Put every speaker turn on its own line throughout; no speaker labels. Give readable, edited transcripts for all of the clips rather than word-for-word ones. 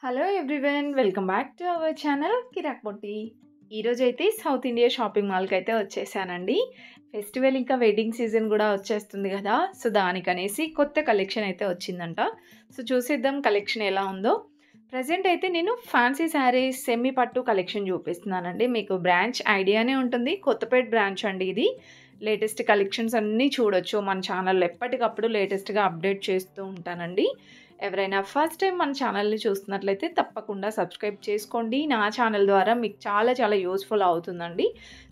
Hello everyone, welcome back to our channel Kirak Potti. ఈరోజైతే south India shopping మాల్కి అయితే వచ్చేసానండి. ఫెస్టివల్ ఇంకా వెడ్డింగ్ సీజన్ కూడా వచ్చేస్తుంది కదా, సో దానికనేసి కొత్త కలెక్షన్ అయితే వచ్చిందంట. సో చూసేద్దాం కలెక్షన్ ఎలా ఉందో. ప్రజెంట్ అయితే నేను ఫ్యాన్సీ శారీస్ సెమీ పట్టు కలెక్షన్ చూపిస్తున్నానండి. మీకు బ్రాంచ్ ఐడియానే ఉంటుంది, కొత్తపేట బ్రాంచ్ అండి ఇది. లేటెస్ట్ కలెక్షన్స్ అన్నీ చూడొచ్చు మన ఛానల్లో. ఎప్పటికప్పుడు లేటెస్ట్గా అప్డేట్ చేస్తూ ఉంటానండి. ఎవరైనా ఫస్ట్ టైం మన ఛానల్ని చూస్తున్నట్లయితే తప్పకుండా సబ్స్క్రైబ్ చేసుకోండి. నా ఛానల్ ద్వారా మీకు చాలా చాలా యూస్ఫుల్ అవుతుందండి.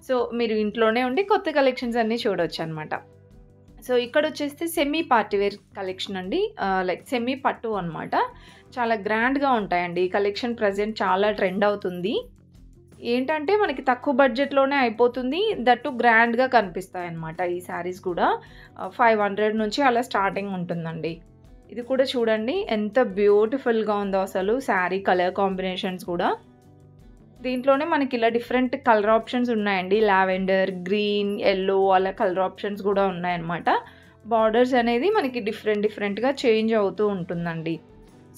సో మీరు ఇంట్లోనే ఉండి కొత్త కలెక్షన్స్ అన్నీ చూడొచ్చు అనమాట. సో ఇక్కడ వచ్చేస్తే సెమీ పార్టీవేర్ కలెక్షన్ అండి, లైక్ సెమీ పట్టు అనమాట. చాలా గ్రాండ్గా ఉంటాయండి ఈ కలెక్షన్. ప్రజెంట్ చాలా ట్రెండ్ అవుతుంది. ఏంటంటే మనకి తక్కువ బడ్జెట్లోనే అయిపోతుంది, దట్టు గ్రాండ్గా కనిపిస్తాయి అన్నమాట. ఈ శారీస్ కూడా 500 నుంచి అలా స్టార్టింగ్ ఉంటుందండి. ఇది కూడా చూడండి ఎంత బ్యూటిఫుల్గా ఉందో అసలు. శారీ కలర్ కాంబినేషన్స్ కూడా దీంట్లోనే మనకి ఇలా డిఫరెంట్ కలర్ ఆప్షన్స్ ఉన్నాయండి. లావెండర్, గ్రీన్, ఎల్లో అలా కలర్ ఆప్షన్స్ కూడా ఉన్నాయన్నమాట. బార్డర్స్ అనేది మనకి డిఫరెంట్గా చేంజ్ అవుతూ ఉంటుందండి.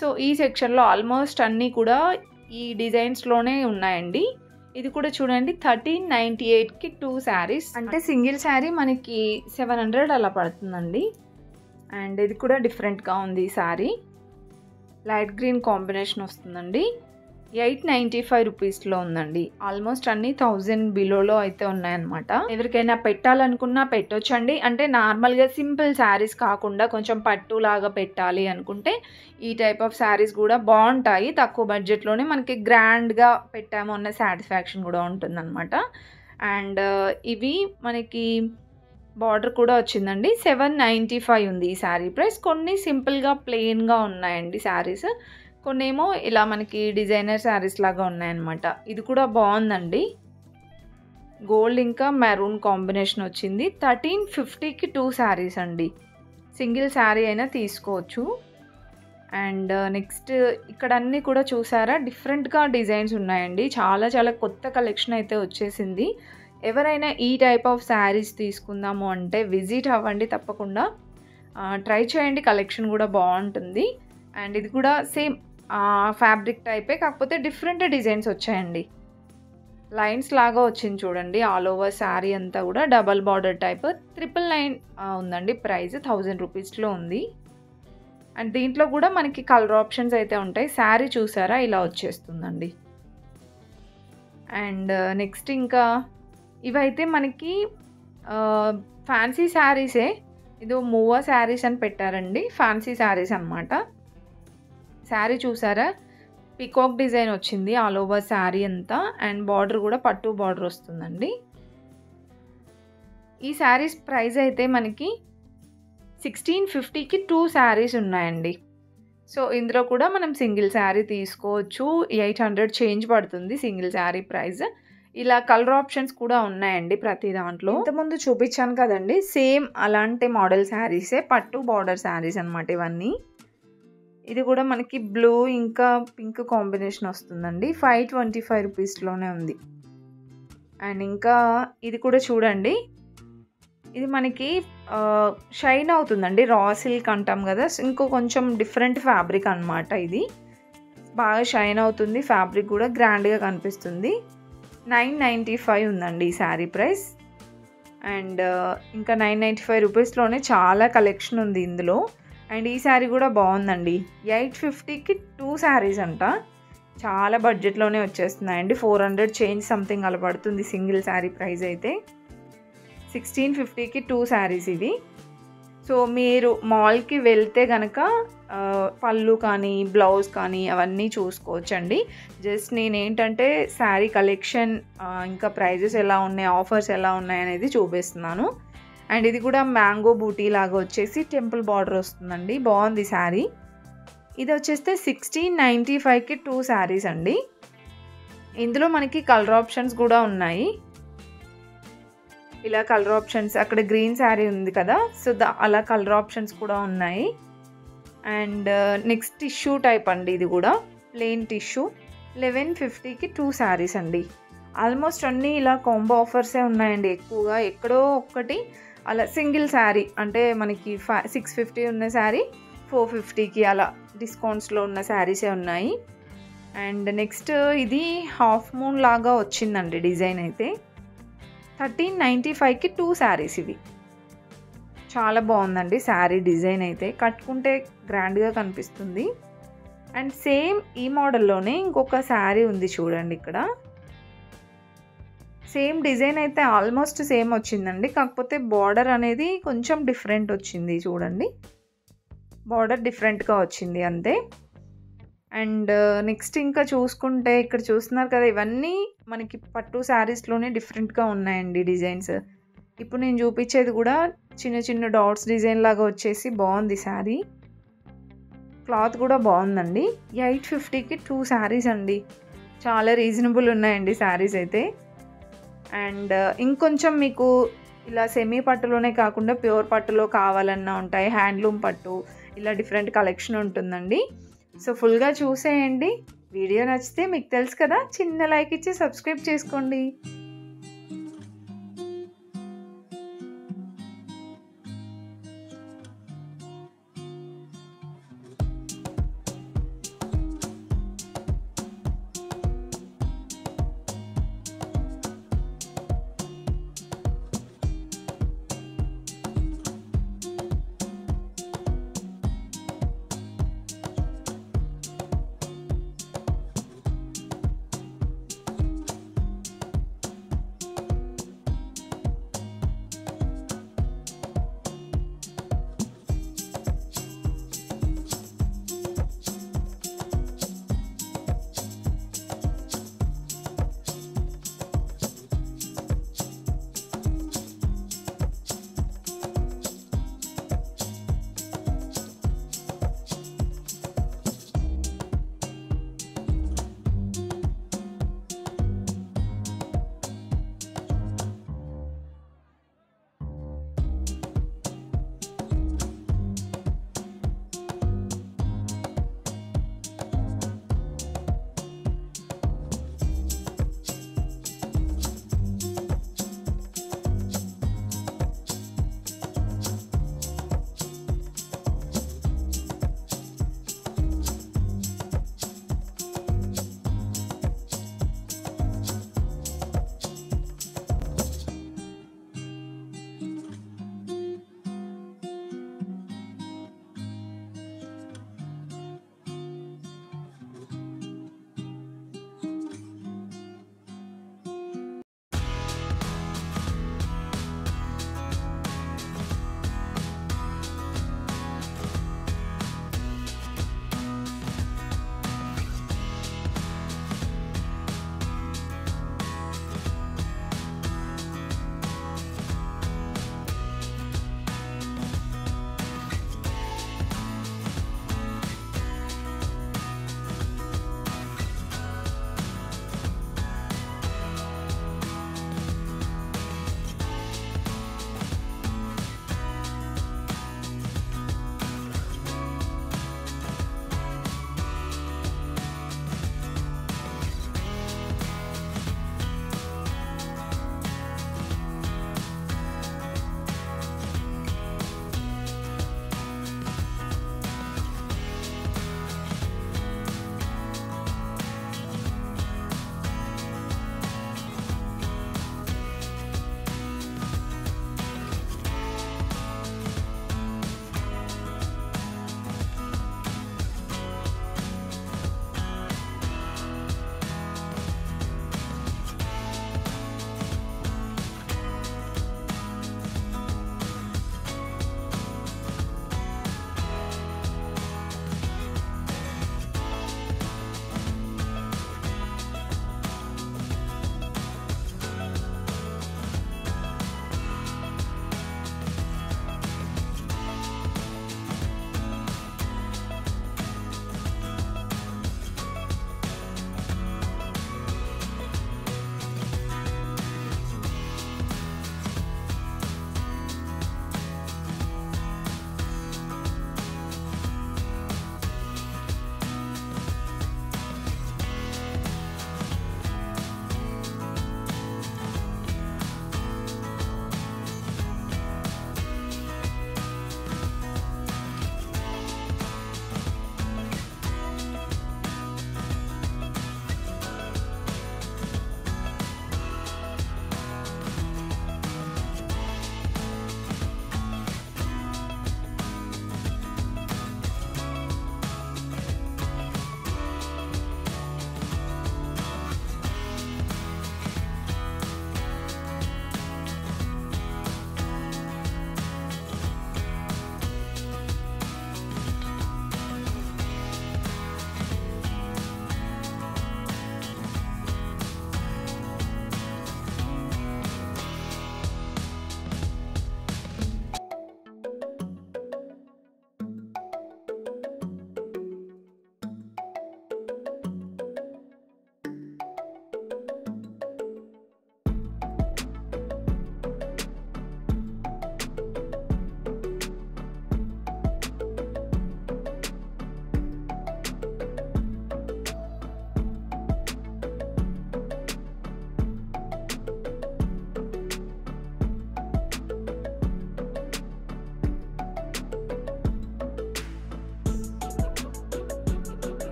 సో ఈ సెక్షన్లో ఆల్మోస్ట్ అన్నీ కూడా ఈ డిజైన్స్లోనే ఉన్నాయండి. ఇది కూడా చూడండి 1398కి 2 శారీస్, అంటే సింగిల్ శారీ మనకి 700 అలా పడుతుందండి. అండ్ ఇది కూడా డిఫరెంట్గా ఉంది. ఈ శారీ లైట్ గ్రీన్ కాంబినేషన్ వస్తుందండి. 895 రూపీస్లో ఉందండి. ఆల్మోస్ట్ అన్ని 1000 బిలోలో అయితే ఉన్నాయన్నమాట. ఎవరికైనా పెట్టాలనుకున్నా పెట్టొచ్చండి. అంటే నార్మల్గా సింపుల్ శారీస్ కాకుండా కొంచెం పట్టులాగా పెట్టాలి అనుకుంటే ఈ టైప్ ఆఫ్ శారీస్ కూడా బాగుంటాయి. తక్కువ బడ్జెట్లోనే మనకి గ్రాండ్గా పెట్టాము అన్న సాటిస్ఫాక్షన్ కూడా ఉంటుందన్నమాట. అండ్ ఇవి మనకి బార్డర్ కూడా వచ్చిందండి. 795 ఉంది ఈ శారీ ప్రైస్. కొన్ని సింపుల్గా ప్లెయిన్గా ఉన్నాయండి శారీస్, కొన్ని ఏమో ఇలా మనకి డిజైనర్ శారీస్ లాగా ఉన్నాయన్నమాట. ఇది కూడా బాగుందండి. గోల్డ్ ఇంకా మెరూన్ కాంబినేషన్ వచ్చింది. 1350కి 2 శారీస్ అండి. సింగిల్ శారీ అయినా తీసుకోవచ్చు. అండ్ నెక్స్ట్ ఇక్కడ అన్నీ కూడా చూసారా, డిఫరెంట్గా డిజైన్స్ ఉన్నాయండి. చాలా చాలా కొత్త కలెక్షన్ అయితే వచ్చేసింది. ఎవరైనా ఈ టైప్ ఆఫ్ శారీస్ తీసుకుందాము అంటే విజిట్ అవ్వండి తప్పకుండా. ట్రై చేయండి, కలెక్షన్ కూడా బాగుంటుంది. అండ్ ఇది కూడా సేమ్ ఫ్యాబ్రిక్ టైపే, కాకపోతే డిఫరెంట్ డిజైన్స్ వచ్చాయండి. లైన్స్ లాగా వచ్చింది చూడండి ఆల్ ఓవర్ శారీ అంతా కూడా. డబల్ బార్డర్ టైప్ 999 ఉందండి ప్రైస్. 1000 రూపీస్లో ఉంది. అండ్ దీంట్లో కూడా మనకి కలర్ ఆప్షన్స్ అయితే ఉంటాయి. శారీ చూసారా ఇలా వచ్చేస్తుందండి. అండ్ నెక్స్ట్ ఇంకా ఇవైతే మనకి ఫ్యాన్సీ శారీసే. ఇదో మూవా శారీస్ అని పెట్టారండి, ఫ్యాన్సీ శారీస్ అనమాట. శారీ చూసారా, పికాక్ డిజైన్ వచ్చింది ఆల్ ఓవర్ శారీ అంతా. అండ్ బార్డర్ కూడా పట్టు బార్డర్ వస్తుందండి. ఈ శారీస్ ప్రైస్ అయితే మనకి 1650కి 2 శారీస్ ఉన్నాయండి. సో ఇందులో కూడా మనం సింగిల్ శారీ తీసుకోవచ్చు. 800 చేంజ్ పడుతుంది సింగిల్ శారీ ప్రైస్. ఇలా కలర్ ఆప్షన్స్ కూడా ఉన్నాయండి ప్రతి దాంట్లో. ఇంతకుముందు చూపించాను కదండి, సేమ్ అలాంటి మోడల్ శారీసే, పట్టు బార్డర్ శారీస్ అనమాట ఇవన్నీ. ఇది కూడా మనకి బ్లూ ఇంకా పింక్ కాంబినేషన్ వస్తుందండి. 525 రూపీస్లోనే ఉంది. అండ్ ఇంకా ఇది కూడా చూడండి, ఇది మనకి షైన్ అవుతుందండి. రా సిల్క్ అంటాం కదా, ఇంకో కొంచెం డిఫరెంట్ ఫ్యాబ్రిక్ అనమాట. ఇది బాగా షైన్ అవుతుంది, ఫ్యాబ్రిక్ కూడా గ్రాండ్గా కనిపిస్తుంది. 995 ఉందండి ఈ శారీ ప్రైస్. అండ్ ఇంకా 995 రూపీస్లోనే చాలా కలెక్షన్ ఉంది ఇందులో. అండ్ ఈ శారీ కూడా బాగుందండి. 850కి 2 శారీస్ అంట. చాలా బడ్జెట్లోనే వచ్చేస్తున్నాయండి. 400 చేంజ్ సంథింగ్ అలా పడుతుంది సింగిల్ శారీ ప్రైస్ అయితే. 1650కి 2 శారీస్ ఇది. సో మీరు మాల్కి వెళ్తే కనుక పళ్ళు కానీ బ్లౌజ్ కానీ అవన్నీ చూసుకోవచ్చండి. జస్ట్ నేనేంటంటే శారీ కలెక్షన్ ఇంకా ప్రైజెస్ ఎలా ఉన్నాయి, ఆఫర్స్ ఎలా ఉన్నాయి అనేది చూపిస్తున్నాను. అండ్ ఇది కూడా మ్యాంగో బూటీ లాగా వచ్చేసి టెంపుల్ బార్డర్ వస్తుందండి. బాగుంది శారీ. ఇది వచ్చేస్తే 1695కి 2 శారీస్ అండి. ఇందులో మనకి కలర్ ఆప్షన్స్ కూడా ఉన్నాయి. ఇలా కలర్ ఆప్షన్స్, అక్కడ గ్రీన్ శారీ ఉంది కదా, సో అలా కలర్ ఆప్షన్స్ కూడా ఉన్నాయి. అండ్ నెక్స్ట్ టిష్యూ టైప్ అండి. ఇది కూడా ప్లెయిన్ టిష్యూ. 1150కి 2 శారీస్ అండి. ఆల్మోస్ట్ అన్నీ ఇలా కాంబో ఆఫర్సే ఉన్నాయండి ఎక్కువగా. ఎక్కడో ఒక్కటి అలా సింగిల్ శారీ అంటే మనకి 650 ఉన్న శారీ 450కి అలా డిస్కౌంట్స్లో ఉన్న శారీసే ఉన్నాయి. అండ్ నెక్స్ట్ ఇది హాఫ్ మూన్ లాగా వచ్చిందండి డిజైన్ అయితే. 1395కి 2 శారీస్ ఇవి. చాలా బాగుందండి శారీ డిజైన్ అయితే. కట్టుకుంటే గ్రాండ్గా కనిపిస్తుంది. అండ్ సేమ్ ఈ మోడల్లోనే ఇంకొక శారీ ఉంది చూడండి ఇక్కడ. సేమ్ డిజైన్ అయితే ఆల్మోస్ట్ సేమ్ వచ్చిందండి. కాకపోతే బార్డర్ అనేది కొంచెం డిఫరెంట్ వచ్చింది చూడండి. బార్డర్ డిఫరెంట్గా వచ్చింది అంతే. అండ్ నెక్స్ట్ ఇంకా చూసుకుంటే ఇక్కడ చూస్తున్నారు కదా, ఇవన్నీ మనకి పట్టు శారీస్లోనే డిఫరెంట్గా ఉన్నాయండి డిజైన్స్. ఇప్పుడు నేను చూపించేది కూడా చిన్న చిన్న డాట్స్ డిజైన్ లాగా వచ్చేసి బాగుంది శారీ. క్లాత్ కూడా బాగుందండి. 850కి 2 శారీస్ అండి. చాలా రీజనబుల్ ఉన్నాయండి శారీస్ అయితే. అండ్ ఇంకొంచెం మీకు ఇలా సెమీ పట్టులోనే కాకుండా ప్యూర్ పట్టులో కావాలన్నా ఉంటాయి. హ్యాండ్లూమ్ పట్టు ఇలా డిఫరెంట్ కలెక్షన్ ఉంటుందండి. సో ఫుల్గా చూసేయండి. వీడియో నచ్చితే మీకు తెలుసు కదా, చిన్న లైక్ ఇచ్చి సబ్స్క్రైబ్ చేసుకోండి.